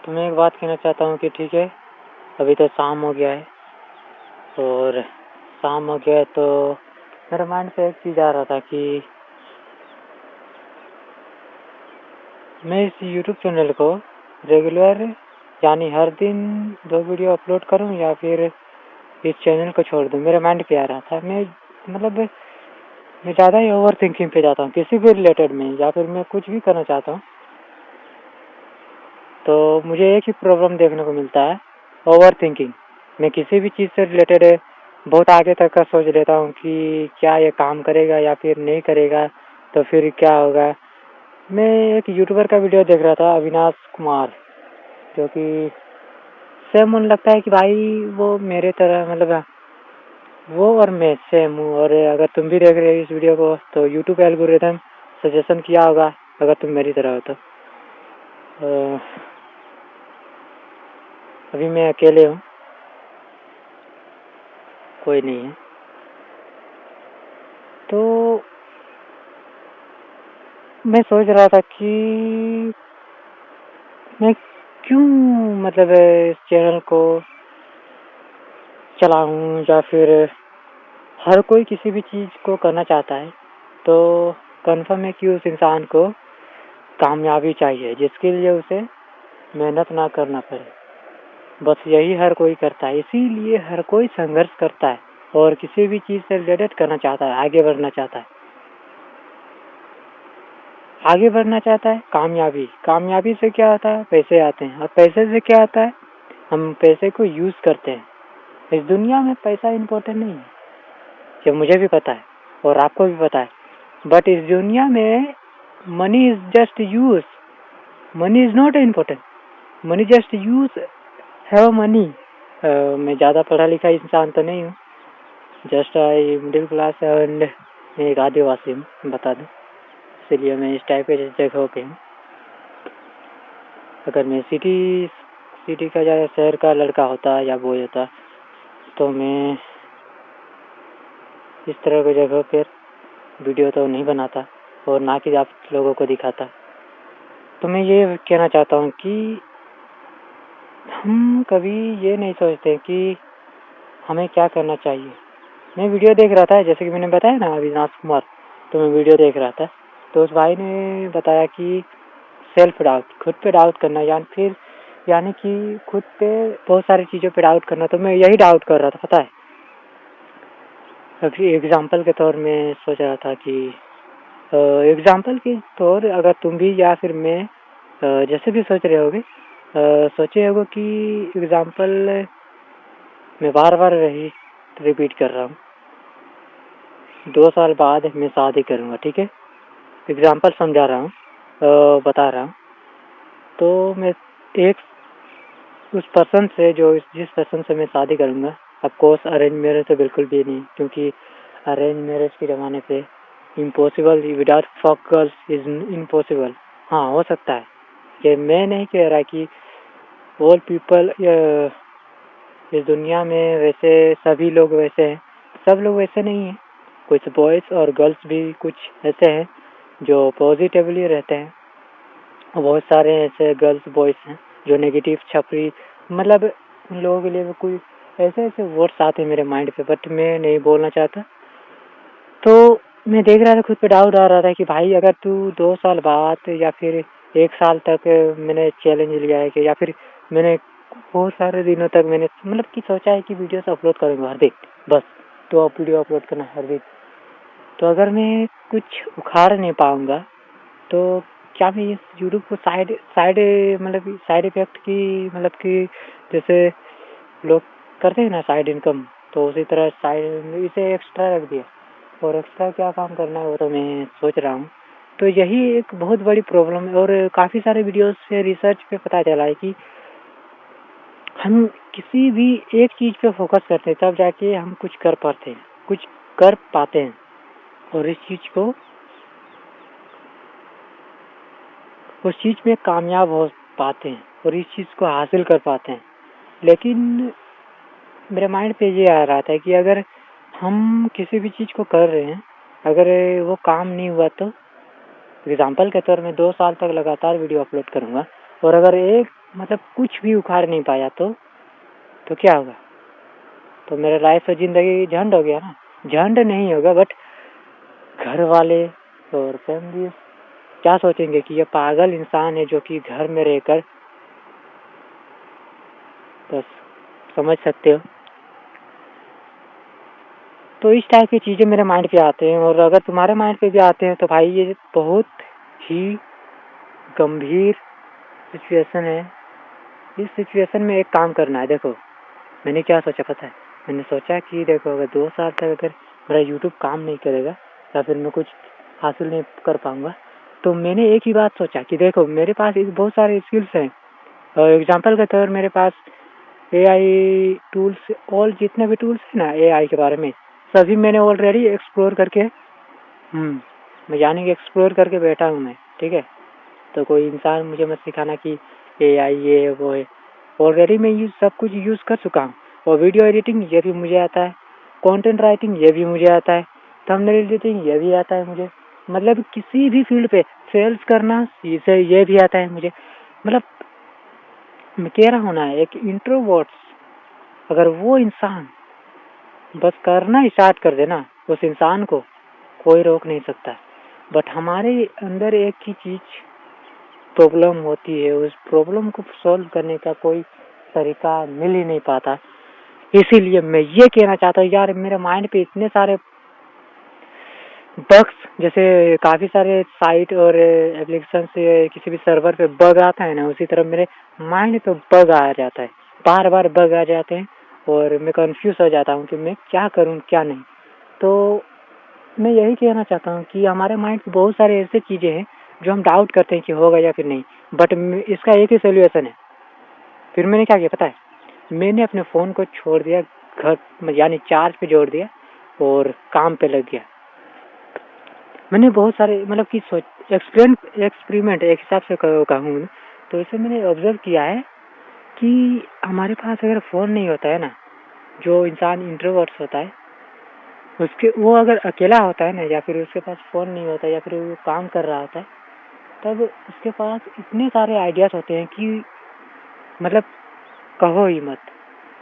तो मैं एक बात कहना चाहता हूँ कि ठीक है, अभी तो शाम हो गया है और शाम हो गया है तो मेरे माइंड पे एक चीज़ आ रहा था कि मैं इस यूट्यूब चैनल को रेगुलर यानी हर दिन 2 वीडियो अपलोड करूँ या फिर इस चैनल को छोड़ दूँ। मेरे माइंड पे आ रहा था। मैं ज़्यादा ही ओवर थिंकिंग पे जाता हूँ किसी भी रिलेटेड में या फिर मैं कुछ भी करना चाहता हूँ तो मुझे एक ही प्रॉब्लम देखने को मिलता है, ओवर थिंकिंग। मैं किसी भी चीज़ से रिलेटेड बहुत आगे तक का सोच लेता हूँ कि क्या ये काम करेगा या फिर नहीं करेगा, तो फिर क्या होगा। मैं एक यूट्यूबर का वीडियो देख रहा था, अविनाश कुमार, जो कि सेम मन लगता है कि भाई वो मेरे तरह वो और मैं सेम हूँ। और अगर तुम भी देख रहे हो इस वीडियो को तो यूट्यूब एल्गोरिथम सजेशन किया होगा अगर तुम मेरी तरह हो तो। अभी मैं अकेले हूँ, कोई नहीं है, तो मैं सोच रहा था कि मैं क्यों इस चैनल को चलाऊँ या फिर हर कोई किसी भी चीज़ को करना चाहता है तो कन्फर्म है कि उस इंसान को कामयाबी चाहिए जिसके लिए उसे मेहनत ना करना पड़े। बस यही हर कोई करता है, इसीलिए हर कोई संघर्ष करता है और किसी भी चीज़ से रिलेटेड करना चाहता है, आगे बढ़ना चाहता है। आगे बढ़ना चाहता है, कामयाबी से क्या होता है, पैसे आते हैं और पैसे से क्या आता है, हम पैसे को यूज़ करते हैं। इस दुनिया में पैसा इम्पोर्टेंट नहीं है, ये मुझे भी पता है और आपको भी पता है, बट इस दुनिया में money is just use, money is not important, money just use have money. मैं ज़्यादा पढ़ा लिखा इंसान तो नहीं हूँ, just I middle class and मैं एक आदिवासी हूँ, बता दूँ, इसलिए मैं इस टाइप के जगहों पे हूँ। अगर मैं सिटी का या शहर का लड़का होता या बॉय होता तो मैं इस तरह की जगह पर वीडियो तो नहीं बनाता और ना कि आप लोगों को दिखाता। तो मैं ये कहना चाहता हूँ कि हम कभी ये नहीं सोचते कि हमें क्या करना चाहिए। मैं वीडियो देख रहा था, जैसे कि मैंने बताया ना अविनाश कुमार, तो मैं वीडियो देख रहा था तो उस भाई ने बताया कि सेल्फ डाउट, खुद पे डाउट करना यानी कि खुद पे बहुत सारी चीज़ों पे डाउट करना। तो मैं यही डाउट कर रहा था, पता है। अभी एग्जाम्पल के तौर में सोच रहा था कि एग्जाम्पल के तौर अगर तुम भी या फिर मैं जैसे भी सोच रहे होगे, सोचे होगे कि एग्जाम्पल मैं बार बार रिपीट कर रहा हूँ। 2 साल बाद मैं शादी करूँगा, ठीक है, एग्जाम्पल समझा रहा हूँ, बता रहा हूँ। तो मैं एक उस पर्सन से जिस पर्सन से मैं शादी करूँगा, ऑफकोर्स अरेंज मैरिज तो बिल्कुल भी नहीं, क्योंकि अरेंज मैरिज के ज़माने पे impossible, without fuck girls is impossible. हाँ, हो सकता है, ये मैं नहीं कह रहा कि ऑल पीपल इस दुनिया में वैसे सभी लोग वैसे हैं, सब लोग वैसे नहीं हैं। कुछ बॉयज़ और गर्ल्स भी कुछ ऐसे हैं जो पॉजिटिवली रहते हैं, और बहुत सारे ऐसे गर्ल्स बॉयज़ हैं जो नेगेटिव छपरी, उन लोगों के लिए कोई ऐसे वर्ड्स आते हैं मेरे माइंड पे, बट मैं नहीं बोलना चाहता। तो मैं देख रहा था, खुद पे डाउट आ रहा था कि भाई अगर तू 2 साल बाद या फिर 1 साल तक मैंने चैलेंज लिया है कि या फिर मैंने बहुत सारे दिनों तक मैंने कि सोचा है कि वीडियोस अपलोड करूँगा हर दिन, बस तो वीडियो अपलोड करना हर दिन। तो अगर मैं कुछ उखाड़ नहीं पाऊँगा तो क्या मैं इस यूट्यूब को साइड इफ़ेक्ट की कि जैसे लोग करते हैं ना साइड इनकम, तो उसी तरह साइड इसे एक्स्ट्रा रख दिया और एक्स्ट्रा क्या काम करना है वो तो मैं सोच रहा हूँ। तो यही एक बहुत बड़ी प्रॉब्लम है और काफ़ी सारे वीडियोस से रिसर्च पे पता चला है कि हम किसी भी एक चीज़ पे फोकस करते हैं तब जाके हम कुछ कर पाते हैं और उस चीज़ में कामयाब हो पाते हैं और इस चीज़ को हासिल कर पाते हैं। लेकिन मेरे माइंड पे ये आ रहा था कि अगर हम किसी भी चीज़ को कर रहे हैं, अगर वो काम नहीं हुआ तो एग्जाम्पल के तौर में 2 साल तक लगातार वीडियो अपलोड करूँगा और अगर एक मतलब कुछ भी उखाड़ नहीं पाया तो क्या होगा? तो मेरा लाइफ और ज़िंदगी झंड हो गया ना। झंड नहीं होगा बट घर वाले और फैमिली क्या सोचेंगे कि ये पागल इंसान है जो कि घर में रहकर, बस समझ सकते हो। तो इस टाइप की चीज़ें मेरे माइंड पे आते हैं, और अगर तुम्हारे माइंड पे भी आते हैं तो भाई ये बहुत ही गंभीर सिचुएशन है। इस सिचुएशन में एक काम करना है। देखो मैंने क्या सोचा पता है? मैंने सोचा कि देखो अगर 2 साल तक अगर मेरा यूट्यूब काम नहीं करेगा या फिर मैं कुछ हासिल नहीं कर पाऊँगा, तो मैंने एक ही बात सोचा कि देखो मेरे पास बहुत सारे स्किल्स हैं। एग्जांपल के तौर मेरे पास एआई टूल्स, ऑल जितने भी टूल्स हैं ना एआई के बारे में, सभी मैंने ऑलरेडी एक्सप्लोर करके मैं यानी कि एक्सप्लोर करके बैठा हूँ मैं, ठीक है? तो कोई इंसान मुझे मत सिखाना कि एआई ये है वो है। ऑलरेडी मैं ये सब कुछ यूज़ कर चुका हूँ, और वीडियो एडिटिंग ये भी मुझे आता है, कंटेंट राइटिंग ये भी मुझे आता है, थंबनेल एडिटिंग ये भी आता है मुझे। मतलब किसी भी फील्ड पे सेल्स करना ये भी आता है मुझे। मतलब मैं कह रहा हूँ ना, एक इंट्रोवर्ट्स अगर वो इंसान बस करना स्टार्ट कर देना, उस इंसान को कोई रोक नहीं सकता। बट हमारे अंदर एक ही चीज़ प्रॉब्लम होती है, उस प्रॉब्लम को सॉल्व करने का कोई तरीका मिल ही नहीं पाता। इसीलिए मैं ये कहना चाहता हूँ यार, मेरे माइंड पे इतने सारे बग्स, जैसे काफ़ी सारे साइट और एप्लीकेशन से किसी भी सर्वर पे बग आता है ना, उसी तरह मेरे माइंड पे बग आ जाता है, बार बार बग आ जाते हैं और मैं कंफ्यूज हो जाता हूँ कि मैं क्या करूँ क्या नहीं। तो मैं यही कहना चाहता हूँ कि हमारे माइंड में बहुत सारे ऐसे चीज़ें हैं जो हम डाउट करते हैं कि होगा या फिर नहीं, बट इसका एक ही सोल्यूशन है। फिर मैंने क्या किया पता है? मैंने अपने फ़ोन को छोड़ दिया, घर यानी चार्ज पे जोड़ दिया और काम पे लग गया। मैंने बहुत सारे मतलब कि एक्सपेरिमेंट एक हिसाब से कहूँ तो इसे मैंने ऑब्जर्व किया है कि हमारे पास अगर फ़ोन नहीं होता है ना, जो इंसान इंट्रोवर्ट्स होता है उसके, वो अगर अकेला होता है ना, या फिर उसके पास फ़ोन नहीं होता या फिर वो काम कर रहा होता है, तब उसके पास इतने सारे आइडियाज़ होते हैं कि मतलब कहो ही मत।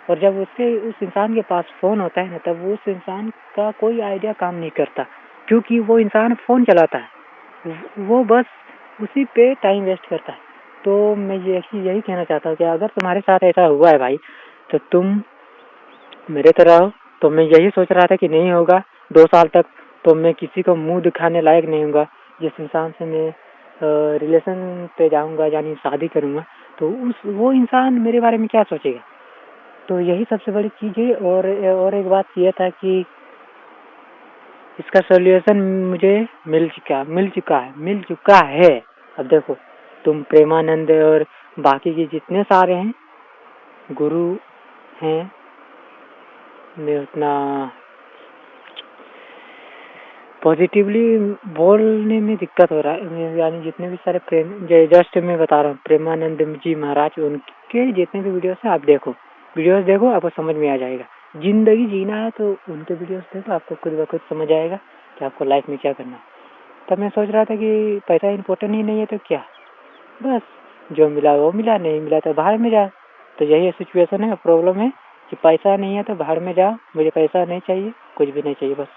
और जब उस इंसान के पास फ़ोन होता है ना, तब उस इंसान का कोई आइडिया काम नहीं करता, क्योंकि वो इंसान फ़ोन चलाता है, वो बस उसी पे टाइम वेस्ट करता है। तो मैं यही कहना चाहता हूँ कि अगर तुम्हारे साथ ऐसा हुआ है भाई, तो तुम मेरे तरह हो। तो मैं यही सोच रहा था कि नहीं होगा 2 साल तक, तो मैं किसी को मुँह दिखाने लायक नहीं हूँगा। जिस इंसान से मैं रिलेशन पे जाऊँगा यानी शादी करूँगा, तो वो इंसान मेरे बारे में क्या सोचेगा? तो यही सबसे बड़ी चीज़ है। और एक बात ये था कि इसका सॉल्यूशन मुझे मिल चुका है। अब देखो तुम प्रेमानंद और बाकी के जितने सारे हैं गुरु हैं, मैं उतना पॉजिटिवली बोलने में दिक्कत हो रहा है। यानी जितने भी सारे जस्ट मैं बता रहा हूँ प्रेमानंद जी महाराज, उनके जितने भी वीडियोस हैं आप देखो, वीडियोस देखो, आपको समझ में आ जाएगा। ज़िंदगी जीना है तो उनके वीडियोस देखो, आपको खुद ब खुद समझ आएगा कि आपको लाइफ में क्या करना है। तब मैं सोच रहा था कि पैसा इम्पोर्टेंट ही नहीं है तो क्या, बस जो मिला वो मिला, नहीं मिला तो बाहर में जा। तो यही सिचुएशन है, प्रॉब्लम है कि पैसा नहीं है तो बाहर में जाओ, मुझे पैसा नहीं चाहिए, कुछ भी नहीं चाहिए, बस